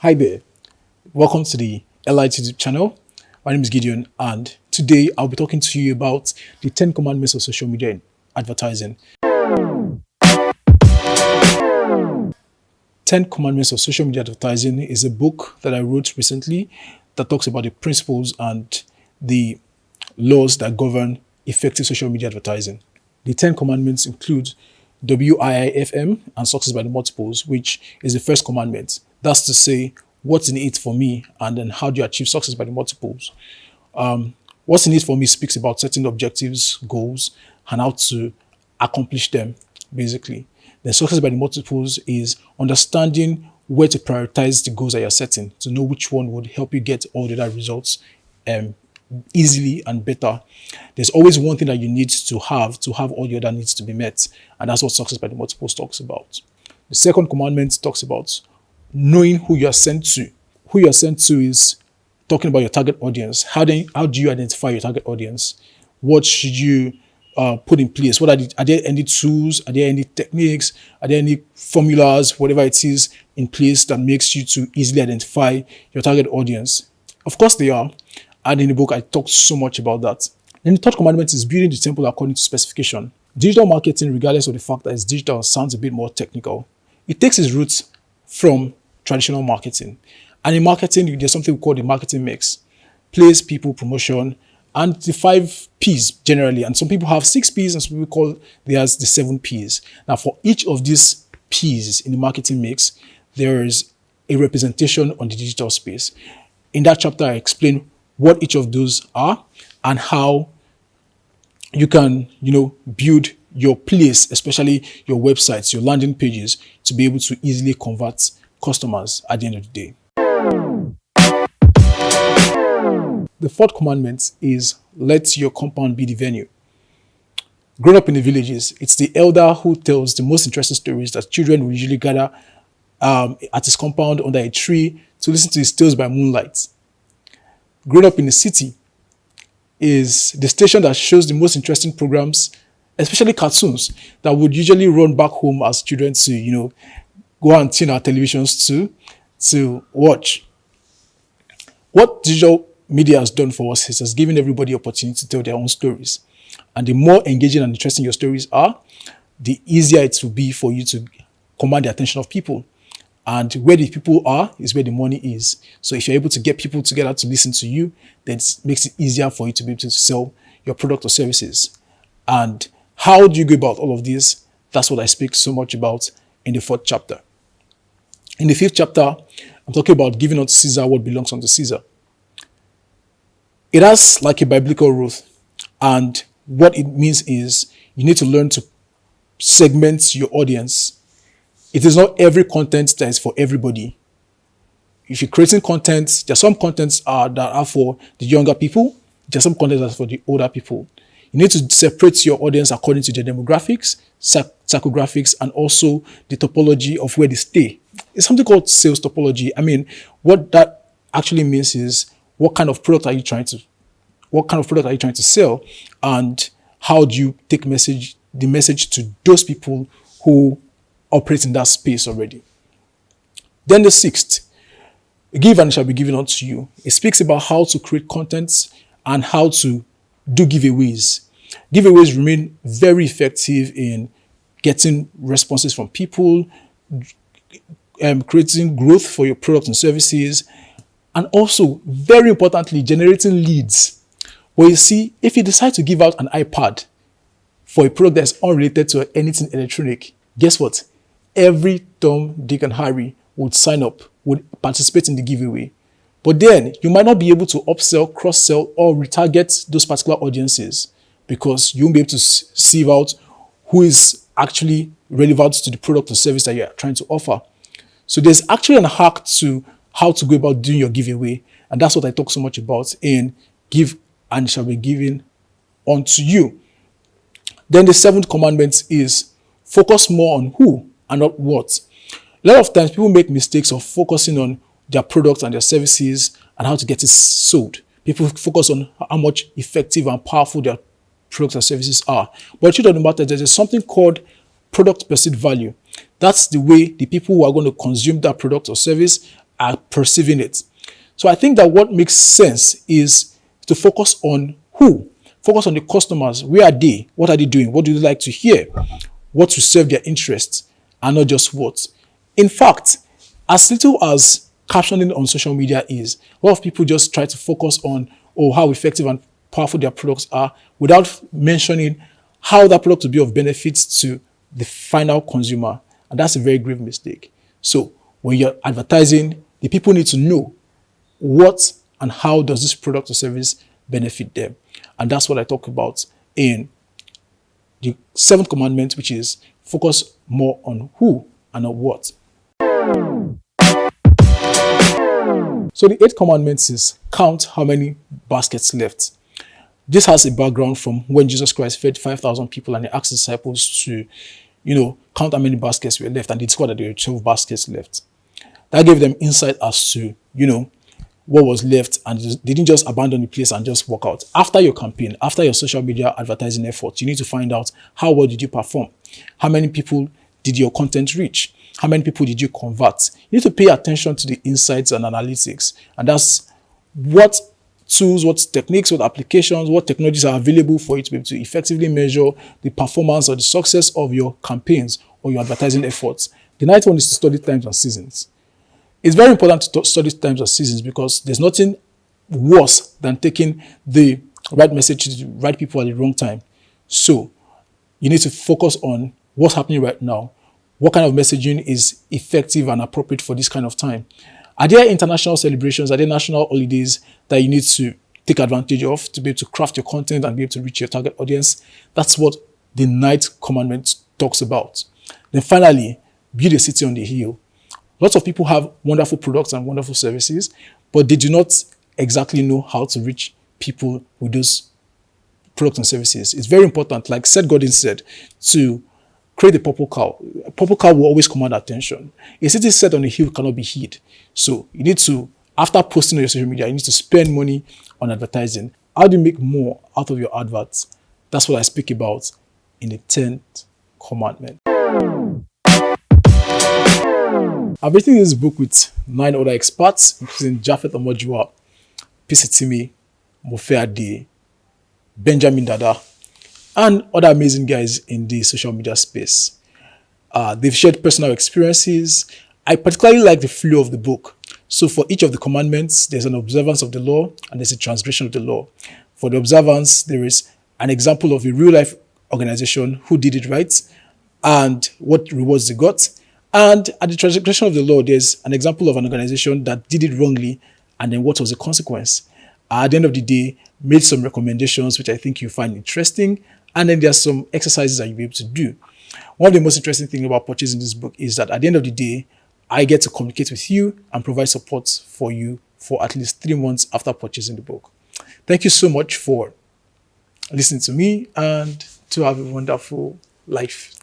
Hi there, welcome to the Elite YouTube channel. My name is Gideon, and today I'll be talking to you about the 10 commandments of social media advertising. 10 Commandments of Social Media Advertising is a book that I wrote recently that talks about the principles and the laws that govern effective social media advertising. The 10 commandments include WIIFM and success by the multiples, which is the first commandment. That's to say, what's in it for me, and then how do you achieve success by the multiples? What's in it for me speaks about setting objectives, goals, and how to accomplish them, basically. Then success by the multiples is understanding where to prioritize the goals that you're setting, to know which one would help you get all the other results easily and better. There's always one thing that you need to have all the other needs to be met, and that's what success by the multiples talks about. The second commandment talks about knowing who you are sent to. Who you are sent to is talking about your target audience. How do you identify your target audience? What should you put in place? Are there any tools? Are there any techniques? Are there any formulas, whatever it is, in place that makes you to easily identify your target audience? Of course they are. And in the book, I talked so much about that. Then the third commandment is building the temple according to specification. Digital marketing, regardless of the fact that it's digital, sounds a bit more technical. It takes its roots from traditional marketing. And in marketing, there's something we call the marketing mix: place, people, promotion, and the 5 P's generally. And some people have 6 P's, and some people call theirs the 7 P's. Now, for each of these P's in the marketing mix, there is a representation on the digital space. In that chapter, I explain what each of those are and how you can, build your place, especially your websites, your landing pages, to be able to easily convert customers at the end of the day. The fourth commandment is let your compound be the venue. Growing up in the villages, it's the elder who tells the most interesting stories that children will usually gather at his compound under a tree to listen to his tales by moonlight. Growing up in the city is the station that shows the most interesting programs, especially cartoons, that would usually run back home as children to, go and tune our televisions to watch. What digital media has done for us is has given everybody opportunity to tell their own stories. And the more engaging and interesting your stories are, the easier it will be for you to command the attention of people. And where the people are is where the money is. So if you're able to get people together to listen to you, then it makes it easier for you to be able to sell your product or services. And how do you go about all of this? That's what I speak so much about in the 4th chapter. In the 5th chapter, I'm talking about giving unto Caesar what belongs unto Caesar. It has like a biblical rule. And what it means is you need to learn to segment your audience. It is not every content that is for everybody. If you're creating content, there are some contents that are for the younger people. There are some content that are for the older people. You need to separate your audience according to their demographics, psychographics, and also the topology of where they stay. It's something called sales topology. I mean, what that actually means is what kind of product are you trying to sell, and how do you take the message to those people who operate in that space already. Then the 6th, give and it shall be given unto you. It speaks about how to create contents and how to do giveaways. Giveaways remain very effective in getting responses from people, creating growth for your products and services, and also, very importantly, generating leads. Well, you see, if you decide to give out an iPad for a product that's unrelated to anything electronic, guess what? Every Tom, Dick, and Harry would sign up, would participate in the giveaway. But then you might not be able to upsell, cross-sell, or retarget those particular audiences because you won't be able to sieve out who is actually relevant to the product or service that you're trying to offer. So there's actually an hack to how to go about doing your giveaway. And that's what I talk so much about in Give and it shall be given unto you. Then the 7th commandment is focus more on who and not what. A lot of times people make mistakes of focusing on their products and their services and how to get it sold. People focus on how much effective and powerful their products and services are. But the truth of the matter is there's something called product perceived value. That's the way the people who are going to consume that product or service are perceiving it. So I think that what makes sense is to focus on who, focus on the customers. Where are they? What are they doing? What do they like to hear? What to serve their interests, and not just what. In fact, as little as captioning on social media is, a lot of people just try to focus on how effective and powerful their products are without mentioning how that product will be of benefit to the final consumer. And that's a very grave mistake. So when you're advertising, the people need to know what and how does this product or service benefit them. And that's what I talk about in the seventh commandment, which is focus more on who and on what. So the eighth commandment is count how many baskets left. This has a background from when Jesus Christ fed 5,000 people and he asked his disciples to, count how many baskets were left, and they discovered that there were 12 baskets left. That gave them insight as to, what was left, and they didn't just abandon the place and just walk out. After your campaign, after your social media advertising efforts, you need to find out how well did you perform? How many people did your content reach? How many people did you convert? You need to pay attention to the insights and analytics, and that's what tools, what techniques, what applications, what technologies are available for you to be able to effectively measure the performance or the success of your campaigns or your advertising efforts. The ninth one is to study times and seasons. It's very important to study times and seasons because there's nothing worse than taking the right message to the right people at the wrong time. So you need to focus on what's happening right now. What kind of messaging is effective and appropriate for this kind of time? Are there international celebrations? Are there national holidays that you need to take advantage of to be able to craft your content and be able to reach your target audience? That's what the ninth commandment talks about. Then finally, build a city on the hill. Lots of people have wonderful products and wonderful services, but they do not exactly know how to reach people with those products and services. It's very important, like Seth Godin said, to create a purple cow. A purple cow will always command attention. A city set on a hill cannot be hid. So you need to, after posting on your social media, you need to spend money on advertising. How do you make more out of your adverts? That's what I speak about in the 10th commandment. I've written this book with 9 other experts, including Japhet Omojua, Pisitimi, Mofeade, Benjamin Dada, and other amazing guys in the social media space. They've shared personal experiences. I particularly like the flow of the book. So for each of the commandments, there's an observance of the law and there's a transgression of the law. For the observance, there is an example of a real-life organization who did it right and what rewards they got. And at the transgression of the law, there's an example of an organization that did it wrongly and then what was the consequence. At the end of the day, made some recommendations which I think you find interesting, and then there's some exercises that you'll be able to do. One of the most interesting things about purchasing this book is that at the end of the day, I get to communicate with you and provide support for you for at least 3 months after purchasing the book. Thank you so much for listening to me, and to have a wonderful life.